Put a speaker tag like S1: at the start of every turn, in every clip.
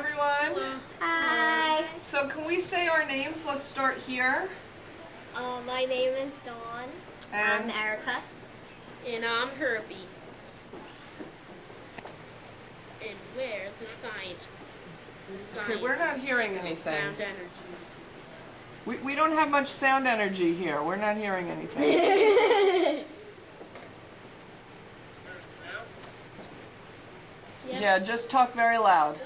S1: everyone.
S2: Hi.
S1: So can we say our names? Let's start here.
S2: My name is Dawn.
S1: And
S2: I'm Erica.
S3: And I'm Herbie. And we're the science.
S1: okay, we're not hearing anything.
S3: Sound energy.
S1: We don't have much sound energy here. We're not hearing anything.
S3: Yep.
S1: Yeah, just talk very loud.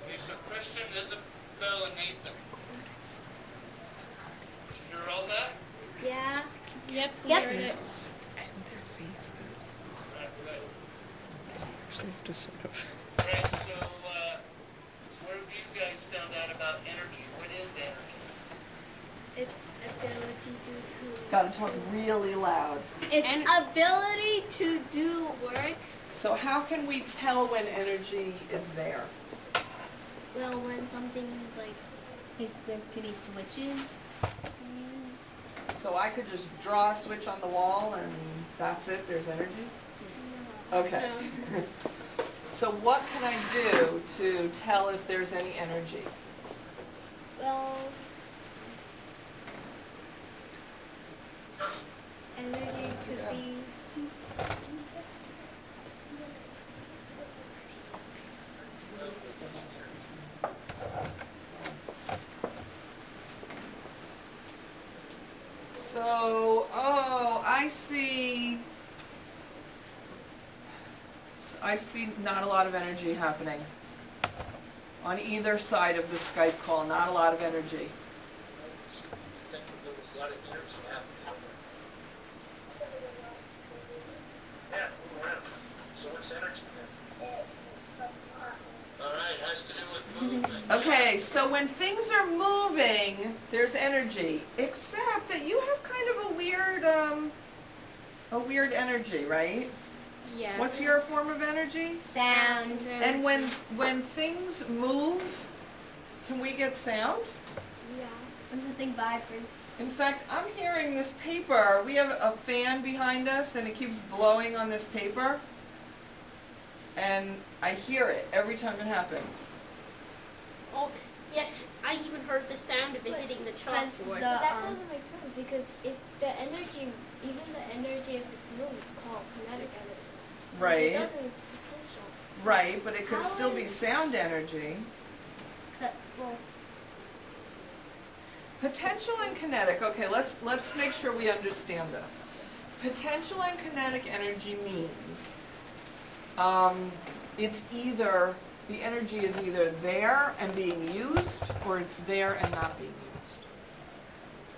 S4: Okay, so Christian, Isabel, and Nathan. Did you hear all that?
S2: Yeah.
S3: Yep.
S2: Yep.
S3: Heard it.
S1: And their faces.
S4: Right, right.
S1: Sort of.
S4: Right, so, what have you guys found out about energy? What is energy?
S2: It's ability to do.
S1: Gotta talk really loud.
S2: It's ability to do work.
S1: So how can we tell when energy is there?
S2: Well, when something's like, there could be switches.
S1: So I could just draw a switch on the wall and that's it? There's energy? Okay. So what can I do to tell if there's any energy?
S2: Well, energy could be.
S1: So, oh, I see not a lot of energy happening. On either side of the Skype call, not a lot of energy.
S4: I think there was a lot of energy happening. Yeah, move around. So what's energy then? All right, it has to do with movement.
S1: Okay, so when things are moving, there's energy, except that you have kind of a weird energy, right?
S3: Yeah.
S1: What's your form of energy?
S2: Sound.
S1: And when things move, can we get sound?
S2: Yeah. When something vibrates.
S1: In fact, I'm hearing this paper. We have a fan behind us and it keeps blowing on this paper. And I hear it every time it happens.
S3: Oh, yeah. I even heard the sound of it hitting the chalkboard.
S2: But that doesn't make sense because if the energy, even the energy if it moves, it's called kinetic energy.
S1: Right.
S2: It doesn't, it's potential.
S1: Right, but it could
S2: How
S1: still be
S2: is-
S1: sound energy.
S2: Well,
S1: Potential and kinetic. Okay, let's make sure we understand this. Potential and kinetic energy means it's either the energy is either there and being used, or it's there and not being used.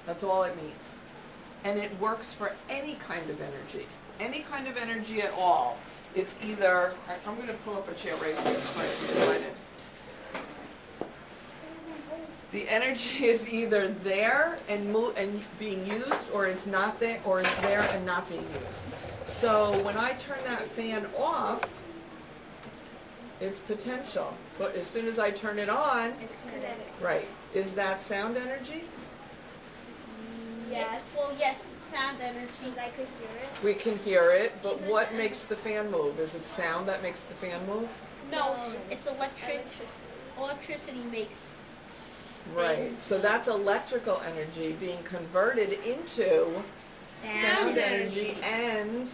S1: That's all it means. And it works for any kind of energy at all. It's either, I'm going to pull up a chair right here so I can find it. The energy is either there and being used, or it's not there, or it's there and not being used. So when I turn that fan off, it's potential. But as soon as I turn it on,
S2: it's kinetic.
S1: right, is that sound energy?
S2: Yes.
S3: Well, yes, it's sound energy.
S2: Because I could hear it.
S1: We can hear it, but what makes the fan move? Is it sound that makes the fan move?
S3: No,
S2: No,
S3: it's
S2: electricity.
S3: Electricity makes.
S1: Right, so that's electrical energy being converted into sound energy, and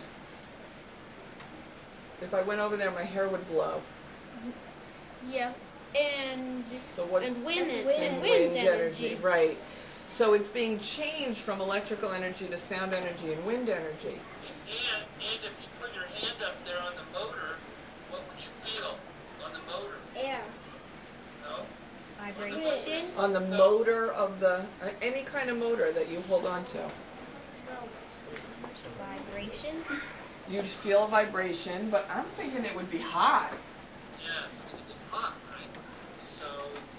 S1: if I went over there my hair would blow.
S3: Yeah. And
S1: So what?
S3: and wind
S2: That's
S3: and
S2: wind.
S3: wind energy.
S1: Right. So it's being changed from electrical energy to sound energy and wind energy.
S4: And if you put your hand up there on the motor, what would you feel on the motor?
S2: Air.
S4: No?
S3: Vibration.
S1: On the motor of the, any kind of motor that you hold on to.
S2: Vibration.
S1: You'd feel vibration, but I'm thinking it would be hot.
S4: Yeah, it's going to get hot, right? So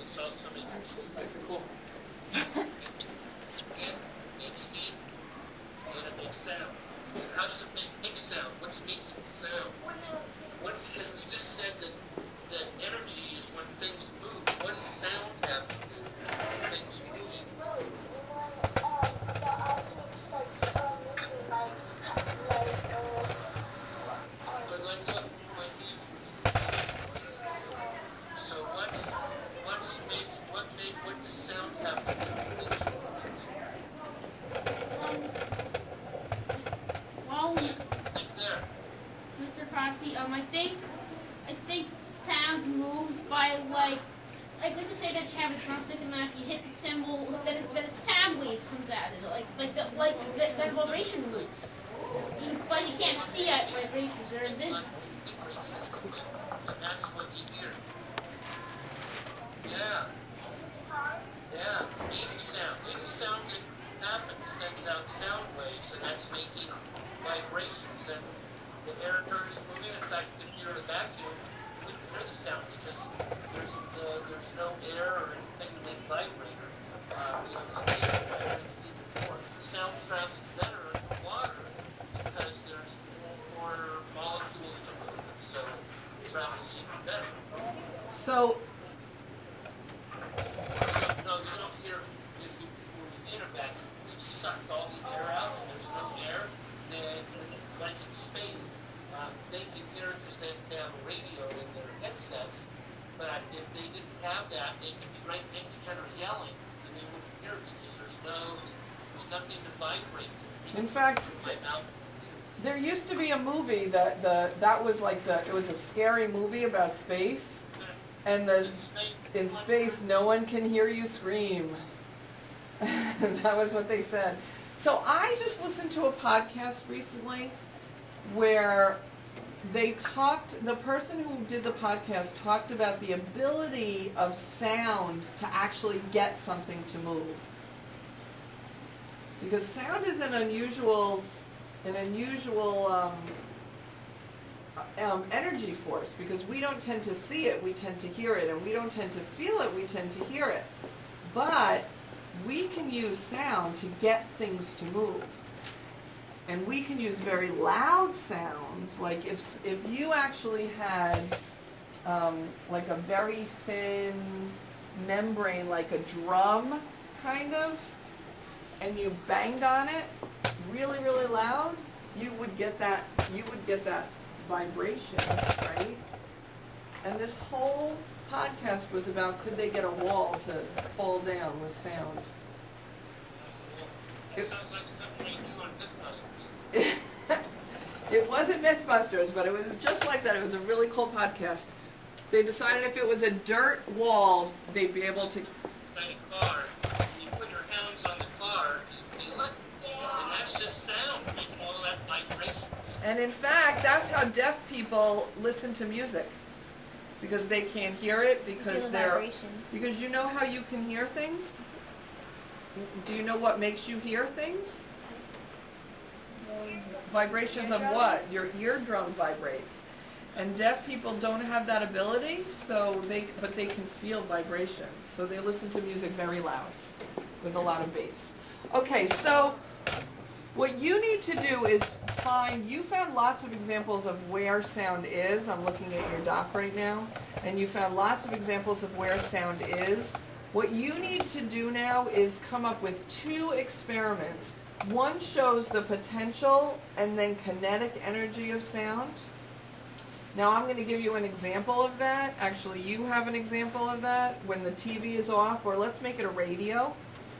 S4: it's also makes
S1: Actually, it's nice and cool.
S4: it makes heat and it makes sound. How does it make sound? What's making sound? Because we just said that energy is when things move. What is sound
S3: by like let's say that you have a drumstick and then if you hit the cymbal, then a sound wave comes out of it, that vibration moves. But you can't see out vibrations; they're invisible.
S4: And that's what you hear. Yeah. Yeah. Any sound that happens sends out sound waves, and that's making vibrations, and the air is moving. In fact, if you're in a vacuum, you wouldn't hear the sound because there's no air or anything to make vibrate. This the sound travels better in water because there's more molecules to move, and so it travels even better.
S1: So,
S4: No, you don't hear if you were in a vacuum. We've sucked all the air out, and there's no air. Then, like in space, they can hear it because they have a radio in their headsets. But if they didn't have that, they could be right next to each other yelling, and they wouldn't hear it because there's nothing to vibrate.
S1: in fact,
S4: My mouth.
S1: there used to be a movie that was like it was a scary movie about space, and in space no one can hear you scream. That was what they said. So I just listened to a podcast recently where the person who did the podcast talked about the ability of sound to actually get something to move. Because sound is an unusual energy force, because we don't tend to see it, we tend to hear it, and we don't tend to feel it, we tend to hear it. But we can use sound to get things to move. And we can use very loud sounds, like if you actually had like a very thin membrane, like a drum, kind of, and you banged on it really, really loud, you would get that vibration, right? And this whole podcast was about, could they get a wall to fall down with sound?
S4: It sounds like something they do on Mythbusters.
S1: It wasn't Mythbusters, but it was just like that. It was a really cool podcast. They decided if it was a dirt wall, they'd be able to...
S4: Like a car, you put your hands on the car, you feel it, and that's just sound, making all that vibration.
S1: And in fact, that's how deaf people listen to music. Because they can't hear it, because because you know how you can hear things? Do you know what makes you hear things? Vibrations of what? Your eardrum vibrates. And deaf people don't have that ability, but they can feel vibrations. So they listen to music very loud, with a lot of bass. Okay, so what you need to do is you found lots of examples of where sound is. I'm looking at your doc right now. And you found lots of examples of where sound is. What you need to do now is come up with 2 experiments. One shows the potential and then kinetic energy of sound. Now I'm going to give you an example of that. Actually, you have an example of that when the TV is off, or let's make it a radio,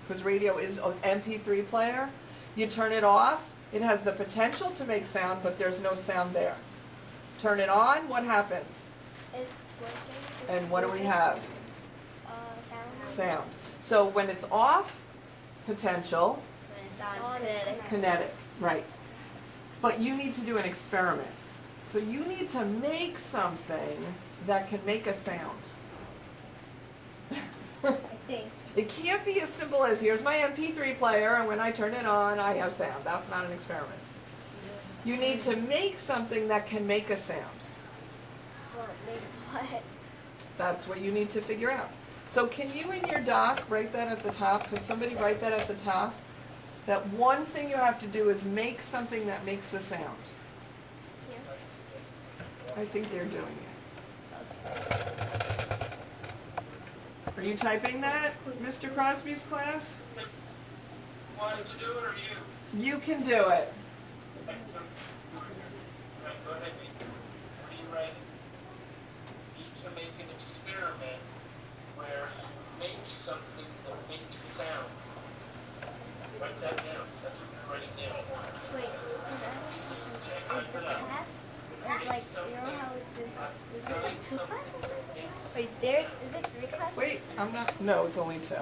S1: because radio is an MP3 player. You turn it off, it has the potential to make sound, but there's no sound there. Turn it on, what happens?
S2: It's working.
S1: And what do we have?
S2: Sound.
S1: Sound. So when it's off, potential.
S2: When it's on,
S1: Kinetic, right. But you need to do an experiment. So you need to make something that can make a sound.
S2: I think.
S1: It can't be as simple as, here's my MP3 player, and when I turn it on, I have sound. That's not an experiment. You need to make something that can make a sound.
S2: Well, maybe what?
S1: That's what you need to figure out. So can you in your doc write that at the top? Could somebody write that at the top? That one thing you have to do is make something that makes a sound. I think they're doing it. Are you typing that, Mr. Crosby's class?
S4: Who wants to do it, or you?
S1: You can do it.
S4: Right, go ahead, Nathan. What are you writing? You need to make an experiment where you make something that makes sound. Write that down. That's what you're writing down.
S2: Wait,
S4: Okay, type it up.
S2: class? It's like, you know how there's like 2 classes? Wait, there is it 3 classes?
S1: Wait, I'm not, no, it's only 2.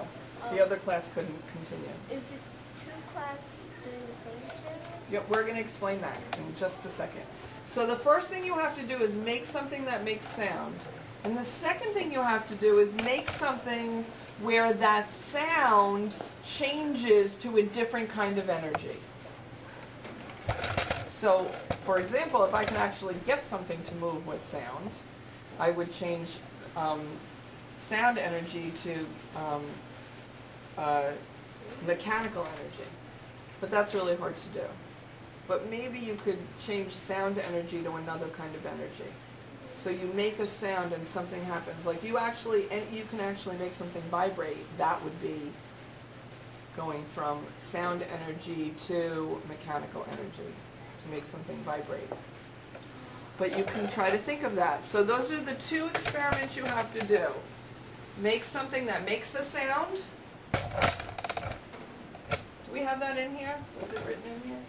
S1: The other class couldn't continue.
S2: Is the 2 class doing the same experiment?
S1: Yep, we're going to explain that in just a second. So the first thing you have to do is make something that makes sound. And the second thing you have to do is make something where that sound changes to a different kind of energy. So, for example, if I can actually get something to move with sound, I would change sound energy to mechanical energy. But that's really hard to do. But maybe you could change sound energy to another kind of energy. So you make a sound and something happens. Like you can actually make something vibrate. That would be going from sound energy to mechanical energy to make something vibrate. But you can try to think of that. So those are the 2 experiments you have to do. Make something that makes a sound. Do we have that in here? Was it written in here?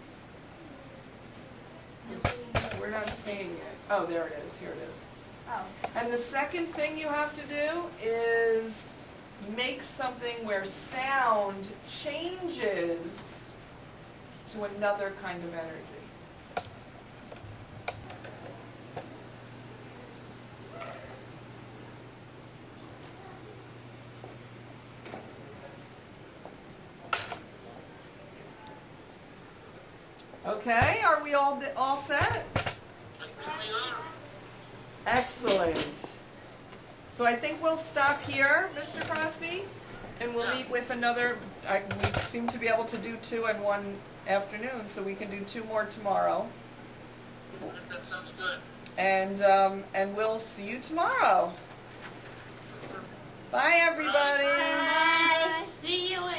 S1: We're not seeing it. Oh, there it is. Here it is.
S2: Oh.
S1: And the second thing you have to do is make something where sound changes to another kind of energy. Okay, are we all set? Excellent. So I think we'll stop here, Mr. Crosby, and we'll meet with another. We seem to be able to do 2 in one afternoon, so we can do 2 more tomorrow.
S4: That sounds good.
S1: And we'll see you tomorrow. Bye, everybody.
S3: Bye. See you later.